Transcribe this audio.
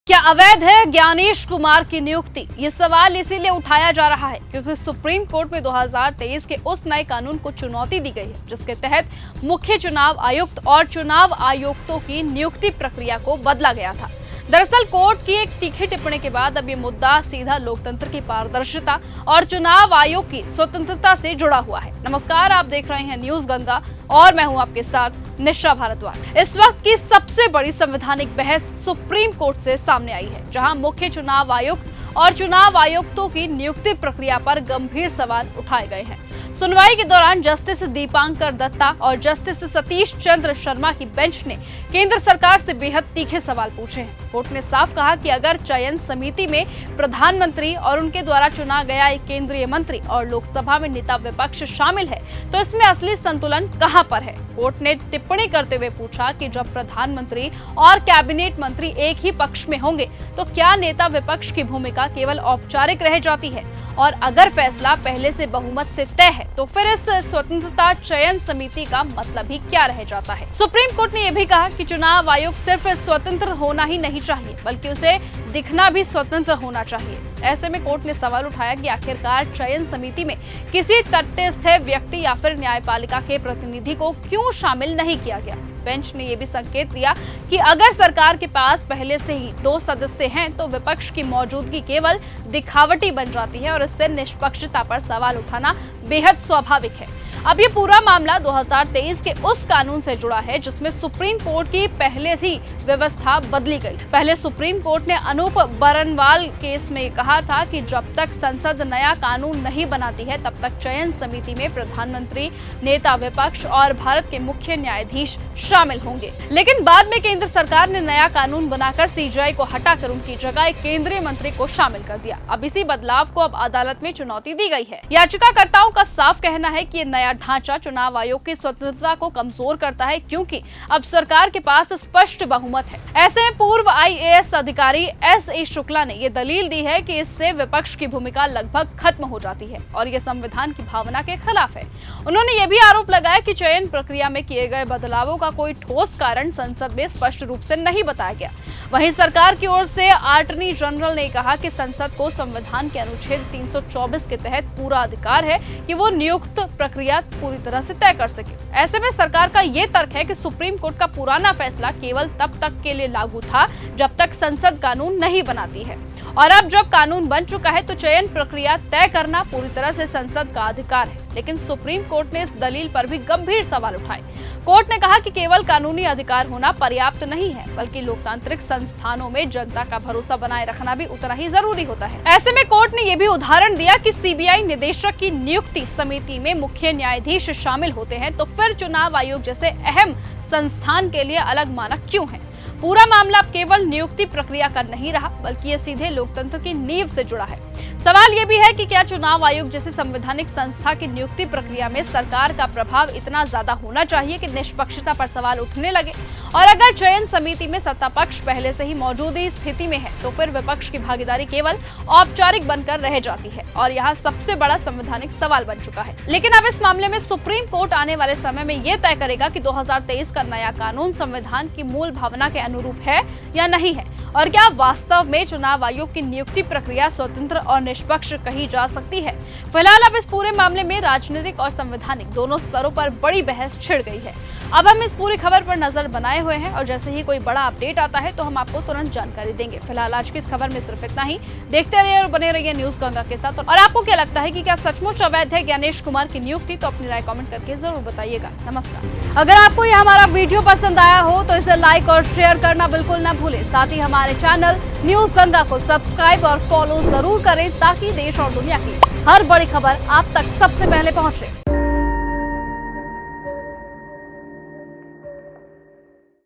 क्या अवैध है ज्ञानेश कुमार की नियुक्ति? ये सवाल इसीलिए उठाया जा रहा है क्योंकि सुप्रीम कोर्ट में 2023 के उस नए कानून को चुनौती दी गई है जिसके तहत मुख्य चुनाव आयुक्त और चुनाव आयुक्तों की नियुक्ति प्रक्रिया को बदला गया था। दरअसल कोर्ट की एक तीखी टिप्पणी के बाद अब ये मुद्दा सीधा लोकतंत्र की पारदर्शिता और चुनाव आयोग की स्वतंत्रता से जुड़ा हुआ है। नमस्कार, आप देख रहे हैं न्यूज गंगा और मैं हूं आपके साथ निशा भारद्वाज। इस वक्त की सबसे बड़ी संवैधानिक बहस सुप्रीम कोर्ट से सामने आई है, जहां मुख्य चुनाव आयुक्त और चुनाव आयुक्तों की नियुक्ति प्रक्रिया पर गंभीर सवाल उठाए गए हैं। सुनवाई के दौरान जस्टिस दीपांकर दत्ता और जस्टिस सतीश चंद्र शर्मा की बेंच ने केंद्र सरकार से बेहद तीखे सवाल पूछे हैं। कोर्ट ने साफ कहा कि अगर चयन समिति में प्रधानमंत्री और उनके द्वारा चुना गया एक केंद्रीय मंत्री और लोकसभा में नेता विपक्ष शामिल है तो इसमें असली संतुलन कहां पर है। कोर्ट ने टिप्पणी करते हुए पूछा कि जब प्रधानमंत्री और कैबिनेट मंत्री एक ही पक्ष में होंगे तो क्या नेता विपक्ष की भूमिका केवल औपचारिक रह जाती है, और अगर फैसला पहले से बहुमत से तय है तो फिर इस स्वतंत्रता चयन समिति का मतलब ही क्या रह जाता है। सुप्रीम कोर्ट ने यह भी कहा कि चुनाव आयोग सिर्फ स्वतंत्र होना ही नहीं चाहिए बल्कि उसे दिखना भी स्वतंत्र होना चाहिए। ऐसे में कोर्ट ने सवाल उठाया कि आखिरकार चयन समिति में किसी तटस्थ व्यक्ति या फिर न्यायपालिका के प्रतिनिधि को क्यों शामिल नहीं किया गया। बेंच ने यह भी संकेत दिया कि अगर सरकार के पास पहले से ही 2 सदस्य हैं तो विपक्ष की मौजूदगी केवल दिखावटी बन जाती है और इससे निष्पक्षता पर सवाल उठाना बेहद स्वाभाविक है। अब ये पूरा मामला 2023 के उस कानून से जुड़ा है जिसमें सुप्रीम कोर्ट की पहले ही व्यवस्था बदली गई। पहले सुप्रीम कोर्ट ने अनूप बरनवाल केस में कहा था कि जब तक संसद नया कानून नहीं बनाती है तब तक चयन समिति में प्रधानमंत्री, नेता विपक्ष और भारत के मुख्य न्यायाधीश शामिल होंगे। लेकिन बाद में केंद्र सरकार ने नया कानून बनाकर सीजीआई को हटाकर उनकी जगह एक केंद्रीय मंत्री को शामिल कर दिया। अब इसी बदलाव को अब अदालत में चुनौती दी गई है। याचिकाकर्ताओं का साफ कहना है कि नया ढांचा चुनाव आयोग की स्वतंत्रता को कमजोर करता है क्योंकि अब सरकार के पास स्पष्ट बहुमत है। ऐसे में पूर्व आईएएस अधिकारी एस.ई. शुक्ला ने ये दलील दी है कि इससे विपक्ष की भूमिका लगभग खत्म हो जाती है और ये संविधान की भावना के खिलाफ है। उन्होंने ये भी आरोप लगाया कि चयन प्रक्रिया में किए गए बदलावों का कोई ठोस कारण संसद में स्पष्ट रूप से नहीं बताया गया। वहीं सरकार की ओर से अटॉर्नी जनरल ने कहा कि संसद को संविधान के अनुच्छेद 324 के तहत पूरा अधिकार है कि वो नियुक्त प्रक्रिया पूरी तरह से तय कर सके। ऐसे में सरकार का ये तर्क है कि सुप्रीम कोर्ट का पुराना फैसला केवल तब तक के लिए लागू था जब तक संसद कानून नहीं बनाती है, और अब जब कानून बन चुका है तो चयन प्रक्रिया तय करना पूरी तरह से संसद का अधिकार है। लेकिन सुप्रीम कोर्ट ने इस दलील पर भी गंभीर सवाल उठाए। कोर्ट ने कहा कि केवल कानूनी अधिकार होना पर्याप्त नहीं है बल्कि लोकतांत्रिक संस्थानों में जनता का भरोसा बनाए रखना भी उतना ही जरूरी होता है। ऐसे में कोर्ट ने यह भी उदाहरण दिया कि सीबीआई निदेशक की नियुक्ति समिति में मुख्य न्यायाधीश शामिल होते हैं तो फिर चुनाव आयोग जैसे अहम संस्थान के लिए अलग मानक क्यों है। पूरा मामला अब केवल नियुक्ति प्रक्रिया का नहीं रहा बल्कि ये सीधे लोकतंत्र की नींव से जुड़ा है। सवाल ये भी है कि क्या चुनाव आयोग जैसे संवैधानिक संस्था की नियुक्ति प्रक्रिया में सरकार का प्रभाव इतना ज्यादा होना चाहिए कि निष्पक्षता पर सवाल उठने लगे, और अगर चयन समिति में सत्ता पक्ष पहले से ही मौजूदा स्थिति में है तो फिर विपक्ष की भागीदारी केवल औपचारिक बनकर रह जाती है, और यहाँ सबसे बड़ा संवैधानिक सवाल बन चुका है। लेकिन अब इस मामले में सुप्रीम कोर्ट आने वाले समय में ये तय करेगा कि 2023 का नया कानून संविधान की मूल भावना के अनुरूप है या नहीं है, और क्या वास्तव में चुनाव आयोग की नियुक्ति प्रक्रिया स्वतंत्र और निष्पक्ष कही जा सकती है। फिलहाल अब इस पूरे मामले में राजनीतिक और संवैधानिक दोनों स्तरों पर बड़ी बहस छिड़ गई है। अब हम इस पूरी खबर पर नजर बनाए हुए हैं और जैसे ही कोई बड़ा अपडेट आता है तो हम आपको तुरंत जानकारी देंगे। फिलहाल आज की इस खबर में सिर्फ इतना ही। देखते रहिए और बने रहिए न्यूज गंगा के साथ। और आपको क्या लगता है कि क्या सचमुच अवैध है ज्ञानेश कुमार की नियुक्ति, तो अपनी राय कमेंट करके जरूर बताइएगा। नमस्कार। अगर आपको ये हमारा वीडियो पसंद आया हो तो इसे लाइक और शेयर करना बिल्कुल न भूलें। साथ ही हमारे चैनल न्यूज गंगा को सब्सक्राइब और फॉलो जरूर करें ताकि देश और दुनिया की हर बड़ी खबर आप तक सबसे पहले पहुंचे।